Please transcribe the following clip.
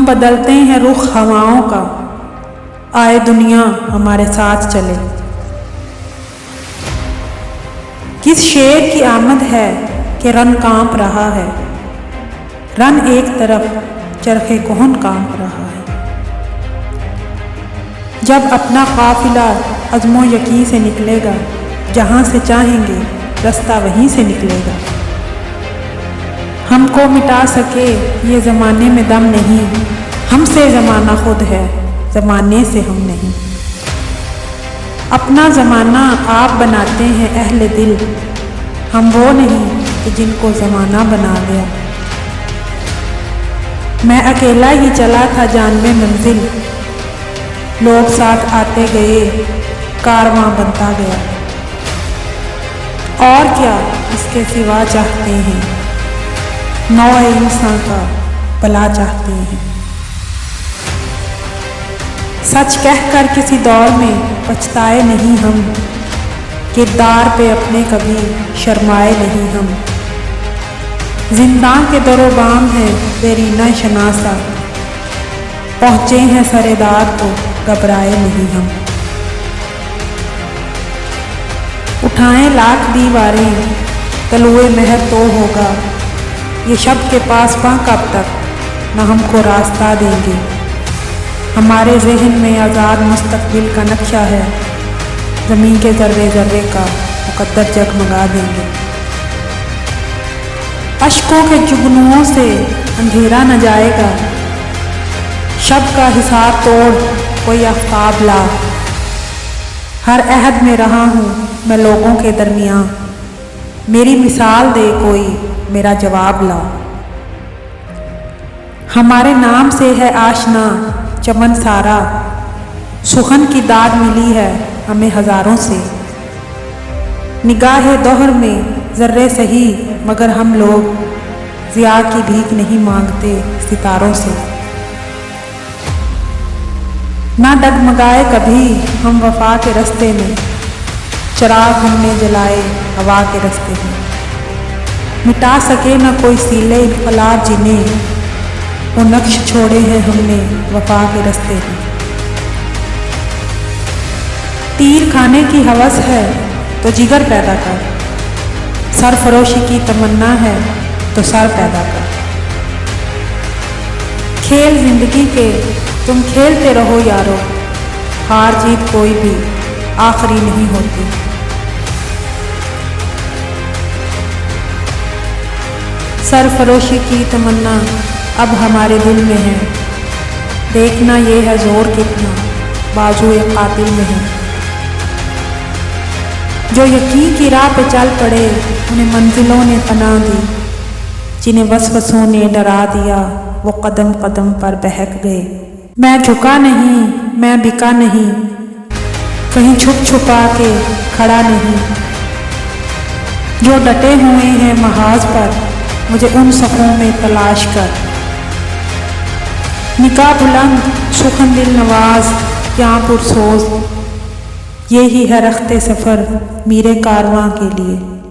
ہم بدلتے ہیں رخ ہواؤں کا، آئے دنیا ہمارے ساتھ چلے۔ کس شیر کی آمد ہے کہ رن کانپ رہا ہے، رن ایک طرف چرخے کہن کانپ رہا ہے۔ جب اپنا قافلہ عزم و یقین سے نکلے گا، جہاں سے چاہیں گے رستہ وہیں سے نکلے گا۔ ہم کو مٹا سکے یہ زمانے میں دم نہیں، ہم سے زمانہ خود ہے، زمانے سے ہم نہیں۔ اپنا زمانہ آپ بناتے ہیں اہل دل، ہم وہ نہیں کہ جن کو زمانہ بنا گیا۔ میں اکیلا ہی چلا تھا جانب منزل، لوگ ساتھ آتے گئے، کارواں بنتا گیا۔ اور کیا اس کے سوا چاہتے ہیں، نوع انسان کا بھلا چاہتے ہیں۔ سچ کہہ کر کسی دور میں پچھتائے نہیں ہم، کردار پہ اپنے کبھی شرمائے نہیں ہم۔ زنداں کے در و بام ہے دیرینہ شناسا، پہنچے ہیں سرے دار تو گھبرائے نہیں ہم۔ اٹھائیں لاکھ دیواریں طلوع مہر تو ہوگا، یہ شب کے پاس پاں کب تک نہ ہم کو راستہ دیں گے۔ ہمارے ذہن میں آزاد مستقبل کا نقشہ ہے، زمین کے ذرے ذرے کا مقدر جگمگا دیں گے۔ اشکوں کے جگنوؤں سے اندھیرا نہ جائے گا، شب کا حصار توڑ کوئی آفتاب لا۔ ہر عہد میں رہا ہوں میں لوگوں کے درمیان، میری مثال دے کوئی میرا جواب لا۔ ہمارے نام سے ہے آشنا چمن سارا، سخن کی داد ملی ہے ہمیں ہزاروں سے۔ نگاہ دہر میں ذرے سہی مگر ہم لوگ، ضیاء کی بھیک نہیں مانگتے ستاروں سے۔ نہ ڈگمگائے کبھی ہم وفا کے رستے میں، چراغ ہم نے جلائے ہوا کے رستے میں۔ مٹا سکے نہ کوئی سیلے انقلاب جنہیں، وہ نقش چھوڑے ہیں ہم نے وفا کے رستے میں۔ تیر کھانے کی ہوس ہے تو جگر پیدا کر، سرفروشی کی تمنا ہے تو سر پیدا کر۔ کھیل زندگی کے تم کھیلتے رہو یارو، ہار جیت کوئی بھی آخری نہیں ہوتی۔ سرفروشی کی تمنا اب ہمارے دل میں ہے، دیکھنا یہ ہے زور کتنا بازوئے قاتل میں ہے۔ جو یقین کی راہ پہ چل پڑے انہیں منزلوں نے پناہ دی، جنہیں وسوسوں نے ڈرا دیا وہ قدم قدم پر بہک گئے۔ میں جھکا نہیں، میں بکا نہیں، کہیں چھپ چھپا کے کھڑا نہیں۔ جو ڈٹے ہوئے ہیں محاذ پر مجھے ان صفوں میں تلاش کر۔ نگاہ بلند سخن دل نواز یہاں پرسوز، یہی ہے رخت سفر میرے کارواں کے لیے۔